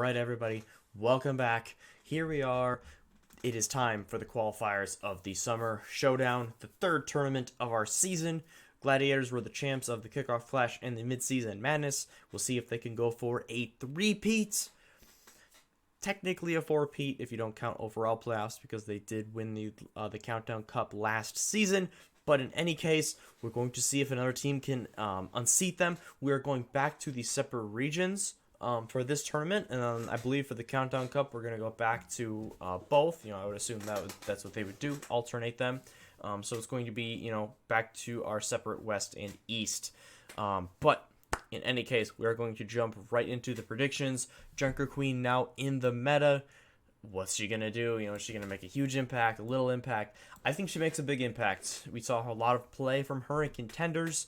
right, everybody, welcome back. Here we are. It is time for the qualifiers of the Summer Showdown, the third tournament of our season. Gladiators were the champs of the Kickoff Clash and the Mid-Season Madness. We'll see if they can go for a three-peat. Technically a four-peat if you don't count overall playoffs, because they did win the Countdown Cup last season. But in any case, we're going to see if another team can unseat them. We are going back to the separate regions for this tournament, and I believe for the Countdown Cup, we're going to go back to both. I would assume that's what they would do, alternate them. So it's going to be, back to our separate West and East. But in any case, we're going to jump right into the predictions. Junker Queen now in the meta. What's she going to do? Is she going to make a huge impact, a little impact? I think she makes a big impact. We saw a lot of play from her in Contenders.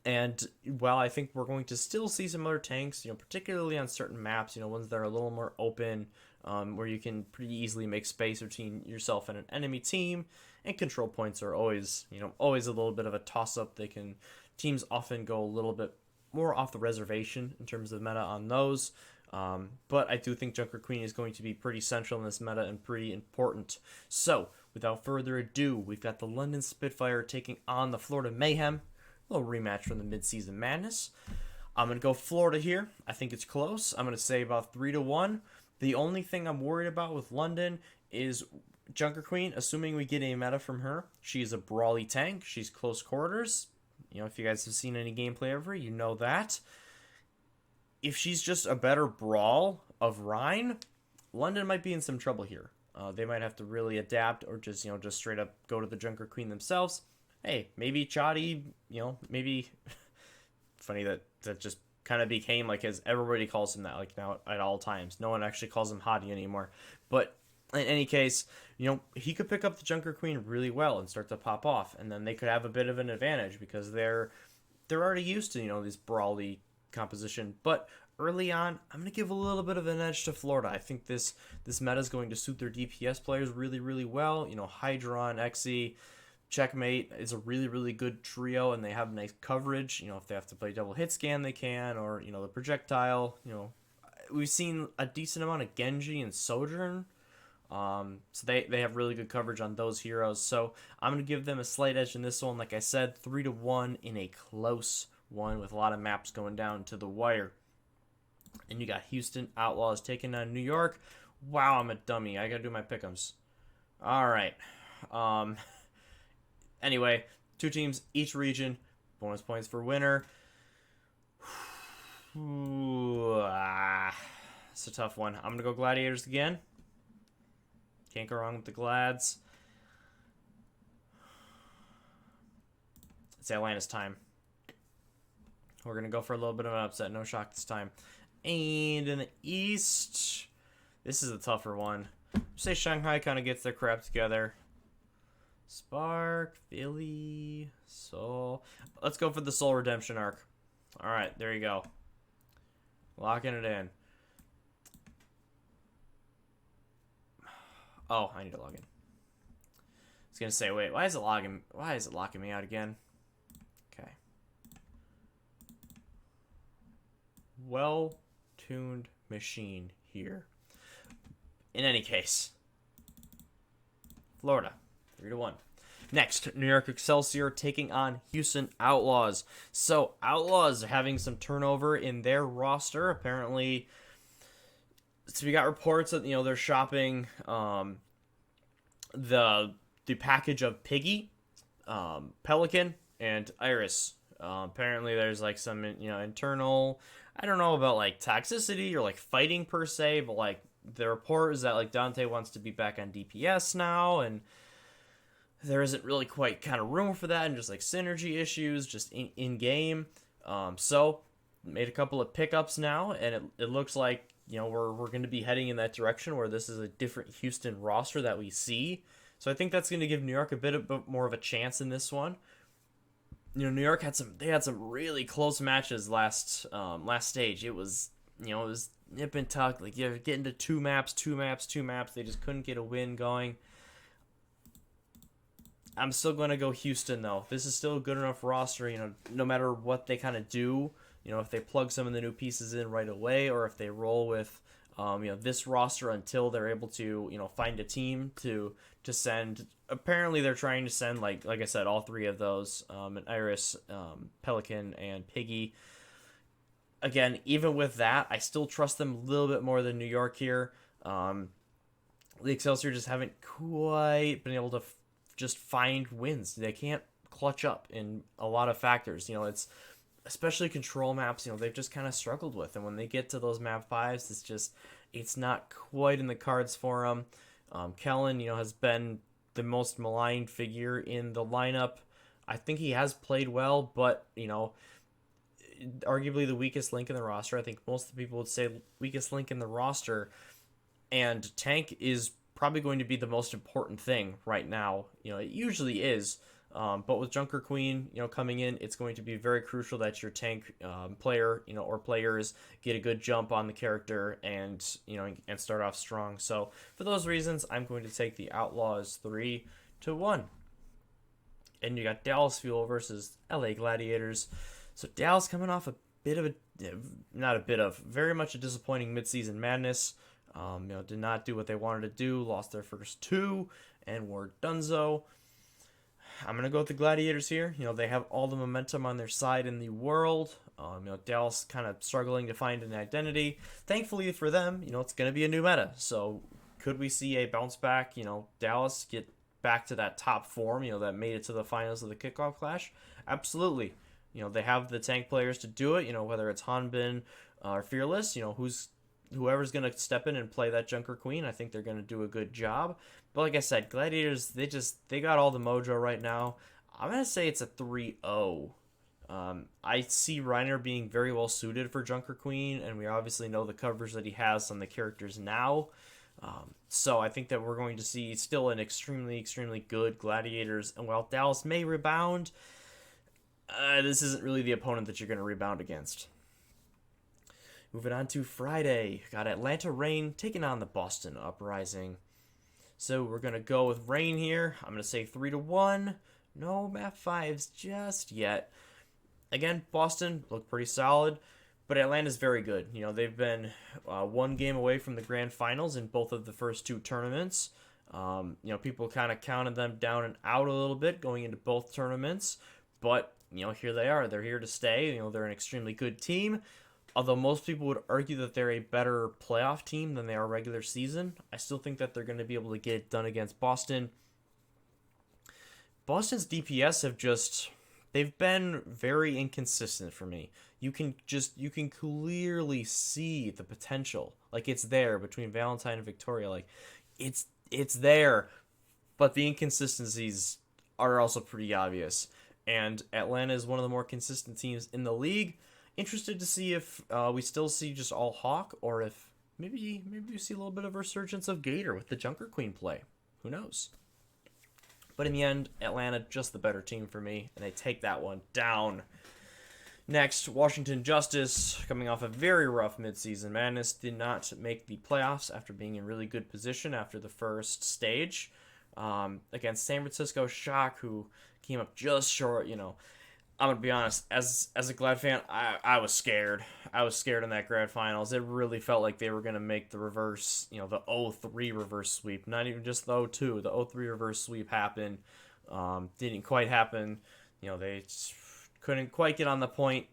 And while I think we're going to still see some other tanks, particularly on certain maps, ones that are a little more open, where you can pretty easily make space between yourself and an enemy team, and control points are always, always a little bit of a toss-up. Teams often go a little bit more off the reservation in terms of meta on those. But I do think Junker Queen is going to be pretty central in this meta and pretty important. So, without further ado, we've got the London Spitfire taking on the Florida Mayhem. A little rematch from the Mid-Season Madness. I'm going to go Florida here. I think it's close. I'm going to say about 3-1. The only thing I'm worried about with London is Junker Queen, assuming we get a meta from her. She's a brawly tank. She's close quarters. If you guys have seen any gameplay of her, you know that. If she's just a better brawl of Rhine, London might be in some trouble here. They might have to really adapt, or just straight up go to the Junker Queen themselves. Hey, maybe Chotty, maybe funny that just kind of became like his, everybody calls him that like now at all times. No one actually calls him Hottie anymore. But in any case, he could pick up the Junker Queen really well and start to pop off, and then they could have a bit of an advantage because they're already used to the brawly composition. But early on, I'm going to give a little bit of an edge to Florida. I think this meta is going to suit their DPS players really, really well. Hydron, Xe, Checkmate is a really, really good trio, and they have nice coverage. If they have to play double hit scan, they can, or, the projectile. We've seen a decent amount of Genji and Sojourn. So they have really good coverage on those heroes. So I'm going to give them a slight edge in this one. Like I said, 3-1 in a close one with a lot of maps going down to the wire. And you got Houston Outlaws taking on New York. Wow, I'm a dummy. I got to do my Pickems. All right. Anyway, two teams, each region. Bonus points for winner. It's a tough one. I'm going to go Gladiators again. Can't go wrong with the Glads. It's Atlanta's time. We're going to go for a little bit of an upset. No shock this time. And in the East, this is a tougher one. Say Shanghai kind of gets their crap together. Spark, Philly, Soul. Let's go for the Soul Redemption arc. All right, there you go. Locking it in. Oh, I need to log in. I was gonna say, wait, why is it locking me out again? Okay. Well-tuned machine here. In any case, Florida, 3-1. Next, New York Excelsior taking on Houston Outlaws. So, Outlaws are having some turnover in their roster. Apparently, so we got reports that they're shopping the package of Piggy, Pelican, and Iris. Apparently, there's like some internal. I don't know about like toxicity or like fighting per se, but like the report is that like Dante wants to be back on DPS now, and there isn't really quite kind of room for that, and just like synergy issues just in game. So made a couple of pickups now, and it looks like we're going to be heading in that direction where this is a different Houston roster that we see. So I think that's going to give New York a bit more of a chance in this one. New York had some really close matches last stage. It was nip and tuck. Like you're getting to two maps. They just couldn't get a win going. I'm still going to go Houston though. This is still a good enough roster. No matter what they kind of do, if they plug some of the new pieces in right away, or if they roll with this roster until they're able to find a team to send. Apparently they're trying to send like I said, all three of those, an Iris, Pelican, and Piggy. Again, even with that, I still trust them a little bit more than New York here. The Excelsior just haven't quite been able to just find wins. They can't clutch up in a lot of factors. It's especially control maps, they've just kind of struggled with. And when they get to those map 5s, it's not quite in the cards for them. Kellen, has been the most maligned figure in the lineup. I think he has played well, but, arguably the weakest link in the roster. I think most of the people would say weakest link in the roster. And tank is probably going to be the most important thing right now. It usually is. But with Junker Queen, coming in, it's going to be very crucial that your tank player, or players get a good jump on the character and start off strong. So for those reasons, I'm going to take the Outlaws 3-1. And you got Dallas Fuel versus LA Gladiators. So Dallas coming off a bit of very much a disappointing midseason madness. Did not do what they wanted to do, lost their first 2, and were donezo. I'm going to go with the Gladiators here. They have all the momentum on their side in the world. Dallas kind of struggling to find an identity. Thankfully for them, it's going to be a new meta. So could we see a bounce back, Dallas get back to that top form, that made it to the finals of the Kickoff Clash? Absolutely. They have the tank players to do it, whether it's Hanbin or Fearless, whoever's going to step in and play that Junker Queen. I think they're going to do a good job. But like I said, Gladiators, they got all the mojo right now. I'm going to say it's a 3-0. I see Reiner being very well suited for Junker Queen, and we obviously know the coverage that he has on the characters now. So I think that we're going to see still an extremely, extremely good Gladiators. And while Dallas may rebound, this isn't really the opponent that you're going to rebound against. Moving on to Friday, got Atlanta Reign taking on the Boston Uprising. So we're going to go with Reign here. I'm going to say 3-1. No map 5s just yet. Again, Boston look pretty solid, but Atlanta's very good. They've been one game away from the grand finals in both of the first 2 tournaments. People kind of counted them down and out a little bit going into both tournaments, but here they are. They're here to stay. They're an extremely good team. Although most people would argue that they're a better playoff team than they are regular season, I still think that they're going to be able to get it done against Boston. Boston's DPS they've been very inconsistent for me. You can clearly see the potential. Like, it's there between Valentine and Victoria. Like, it's there, but the inconsistencies are also pretty obvious. And Atlanta is one of the more consistent teams in the league. Interested to see if we still see just all Hawk, or if maybe we see a little bit of a resurgence of Gator with the Junker Queen play. Who knows? But in the end, Atlanta just the better team for me, and they take that one down. Next, Washington Justice, coming off a very rough midseason madness, did not make the playoffs after being in really good position after the first stage. Against San Francisco Shock, who came up just short, I'm going to be honest, as a Glad fan, I was scared. I was scared in that grand finals. It really felt like they were going to make the reverse, the 0-3 reverse sweep. Not even just the 0-2. The 0-3 reverse sweep happened. Didn't quite happen. They couldn't quite get on the point.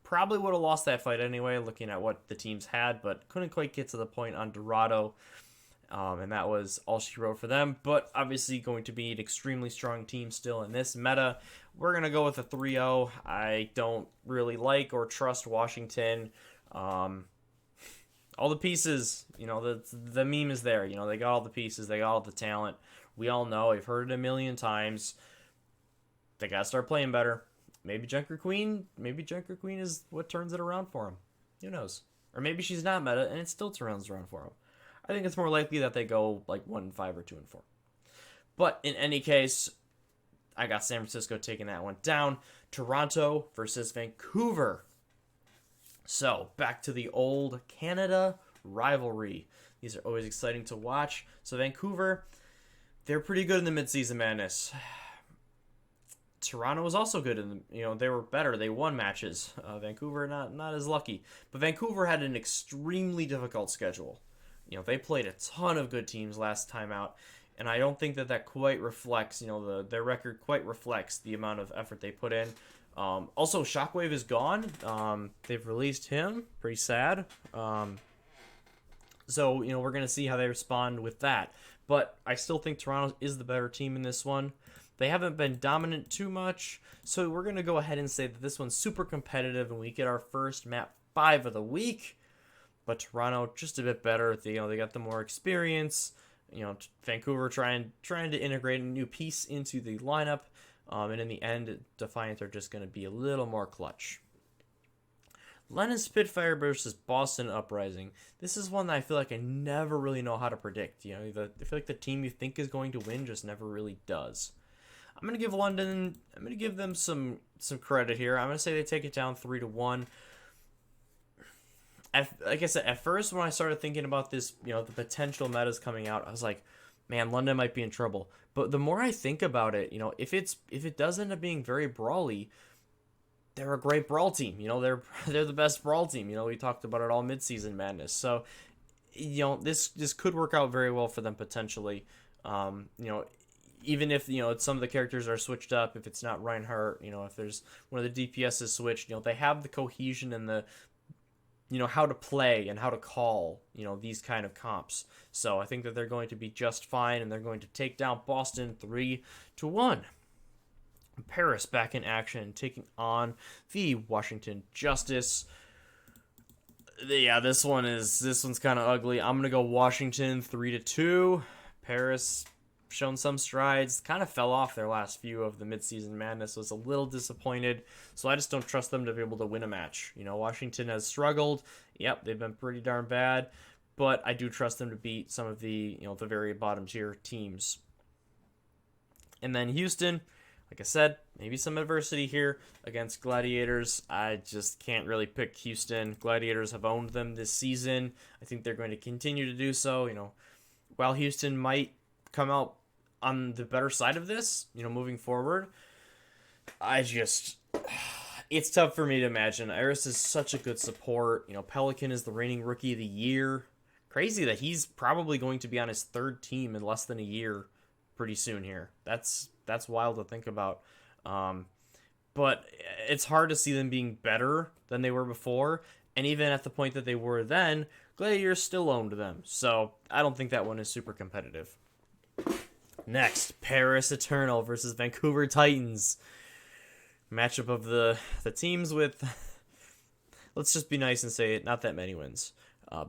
Probably would have lost that fight anyway, looking at what the teams had, but couldn't quite get to the point on Dorado. And that was all she wrote for them. But obviously going to be an extremely strong team still in this meta. We're going to go with a 3-0. I don't really like or trust Washington. All the pieces, the meme is there. They got all the pieces. They got all the talent. We all know. I've heard it a million times. They got to start playing better. Maybe Junker Queen is what turns it around for them. Who knows? Or maybe she's not meta and it still turns around for them. I think it's more likely that they go like 1-5 or 2-4. But in any case, I got San Francisco taking that one down. Toronto versus Vancouver. So back to the old Canada rivalry. These are always exciting to watch. So Vancouver, they're pretty good in the midseason madness. Toronto was also good, and they were better. They won matches. Vancouver not as lucky, but Vancouver had an extremely difficult schedule. They played a ton of good teams last time out, and I don't think that quite reflects. Their record quite reflects the amount of effort they put in. Also, Shockwave is gone. They've released him. Pretty sad. So we're gonna see how they respond with that. But I still think Toronto is the better team in this one. They haven't been dominant too much, so we're going to go ahead and say that this one's super competitive, and we get our first map 5 of the week. But Toronto just a bit better. They got the more experience. Vancouver trying to integrate a new piece into the lineup, and in the end, Defiant are just going to be a little more clutch. London Spitfire versus Boston Uprising. This is one that I feel like I never really know how to predict. I feel like the team you think is going to win just never really does. I'm gonna give London. I'm gonna give them some credit here. I'm gonna say they take it down 3-1. Like I said, at first when I started thinking about this, the potential metas coming out, I was like, man, London might be in trouble. But the more I think about it, if it does end up being very brawly, they're a great brawl team. They're the best brawl team. We talked about it all midseason madness. So, this could work out very well for them potentially. Even if some of the characters are switched up, if it's not Reinhardt, if there's one of the DPS is switched, they have the cohesion and the how to play and how to call these kind of comps. So I think that they're going to be just fine, and they're going to take down Boston 3-1. Paris back in action, taking on the Washington Justice. Yeah, this one's kind of ugly. I'm gonna go Washington 3-2. Paris shown some strides, kind of fell off their last few of the midseason madness, was a little disappointed, so I just don't trust them to be able to win a match. Washington has struggled. Yep, they've been pretty darn bad, but I do trust them to beat some of the the very bottom tier teams. And then Houston, like I said, maybe some adversity here against Gladiators. I just can't really pick Houston. Gladiators have owned them this season. I think they're going to continue to do so. While Houston might come out on the better side of this, moving forward, it's tough for me to imagine. Iris is such a good support. Pelican is the reigning rookie of the year. Crazy that he's probably going to be on his third team in less than a year pretty soon here. That's wild to think about. But it's hard to see them being better than they were before. And even at the point that they were then, Gladiators still owned them. So I don't think that one is super competitive. Next, Paris Eternal versus Vancouver Titans. Matchup of the teams with, let's just be nice and say it, not that many wins.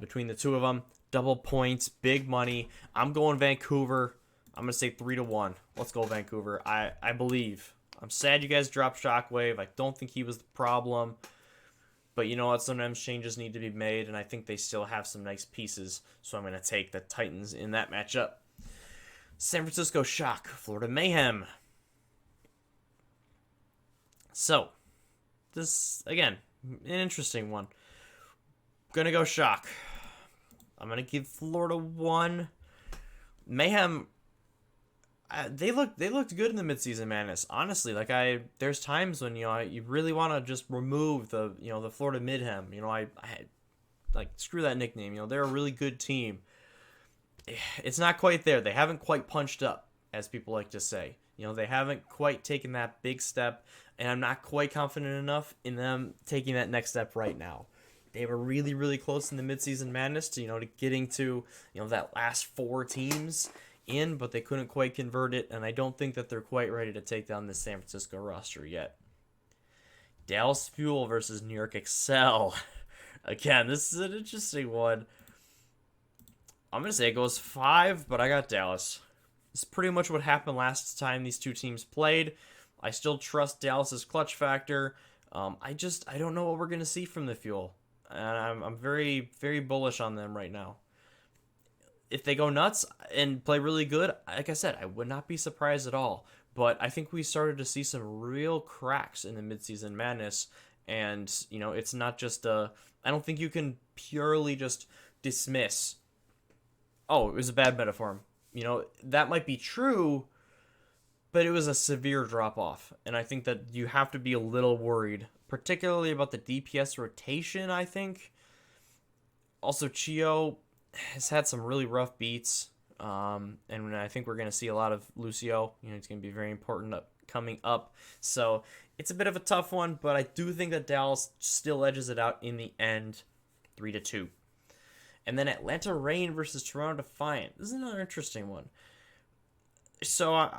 Between the two of them, double points, big money. I'm going Vancouver. I'm going to say 3-1. Let's go Vancouver. I believe. I'm sad you guys dropped Shockwave. I don't think he was the problem. But you know what? Sometimes changes need to be made, and I think they still have some nice pieces. So I'm going to take the Titans in that matchup. San Francisco Shock, Florida Mayhem. So, this, again, an interesting one. Gonna go Shock. I'm gonna give Florida 1. Mayhem, they looked good in the midseason madness. Honestly, there's times when you really want to just remove the the Florida Midhem. I screw that nickname. They're a really good team. It's not quite there. They haven't quite punched up, as people like to say. They haven't quite taken that big step, and I'm not quite confident enough in them taking that next step right now. They were really, really close in the midseason madness to getting to that last 4 teams in, but they couldn't quite convert it, and I don't think that they're quite ready to take down the San Francisco roster yet. Dallas Fuel versus New York Excel. Again, this is an interesting one. I'm going to say it goes 5, but I got Dallas. This is pretty much what happened last time these two teams played. I still trust Dallas's clutch factor. I don't know what we're going to see from the Fuel. And I'm very, very bullish on them right now. If they go nuts and play really good, like I said, I would not be surprised at all. But I think we started to see some real cracks in the midseason madness. And, it's not just I don't think you can purely just dismiss, oh, it was a bad metaphor. That might be true, but it was a severe drop off, and I think that you have to be a little worried, particularly about the DPS rotation. I think also Chio has had some really rough beats, and I think we're going to see a lot of Lucio. He's going to be very important coming up, so it's a bit of a tough one, but I do think that Dallas still edges it out in the end, 3-2. And then Atlanta Reign versus Toronto Defiant. This is another interesting one. So,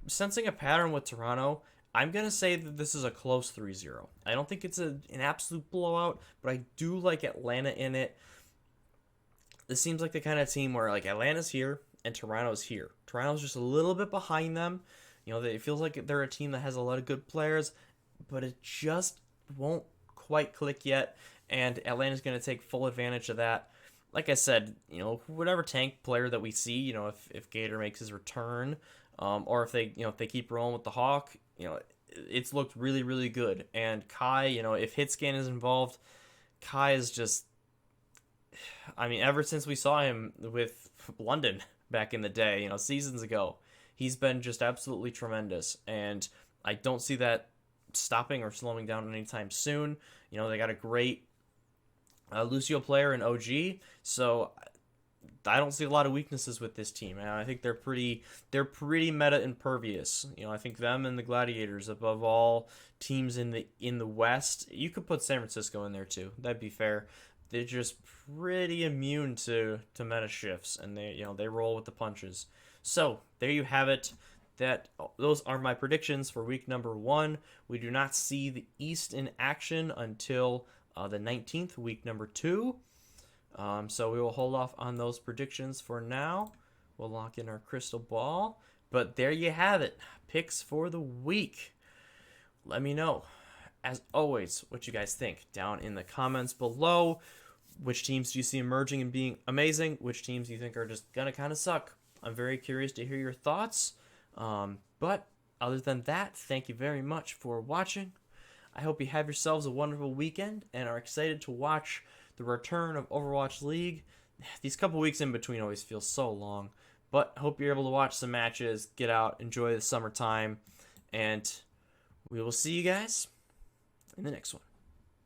sensing a pattern with Toronto, I'm going to say that this is a close 3-0. I don't think it's an absolute blowout, but I do like Atlanta in it. This seems like the kind of team where, like, Atlanta's here and Toronto's here. Toronto's just a little bit behind them. It feels like they're a team that has a lot of good players, but it just won't quite click yet, and Atlanta's going to take full advantage of that. Like I said, whatever tank player that we see, if Gator makes his return, or if they keep rolling with the Hawk, it's looked really, really good. And Kai, if Hitscan is involved, Kai is just, ever since we saw him with London back in the day, seasons ago, he's been just absolutely tremendous. And I don't see that stopping or slowing down anytime soon. They got a great Lucio player in OG, so I don't see a lot of weaknesses with this team, and I think they're pretty meta impervious. I think them and the Gladiators above all teams in the West. You could put San Francisco in there too. That'd be fair. They're just pretty immune to meta shifts, and they roll with the punches. So there you have it. Those are my predictions for week number 1. We do not see the East in action until the 19th, week number 2. So we will hold off on those predictions for now. We'll lock in our crystal ball. But there you have it. Picks for the week. Let me know, as always, what you guys think down in the comments below. Which teams do you see emerging and being amazing? Which teams do you think are just going to kind of suck? I'm very curious to hear your thoughts. But other than that, thank you very much for watching. I hope you have yourselves a wonderful weekend and are excited to watch the return of Overwatch League. These couple weeks in between always feel so long, but hope you're able to watch some matches, get out, enjoy the summertime, and we will see you guys in the next one.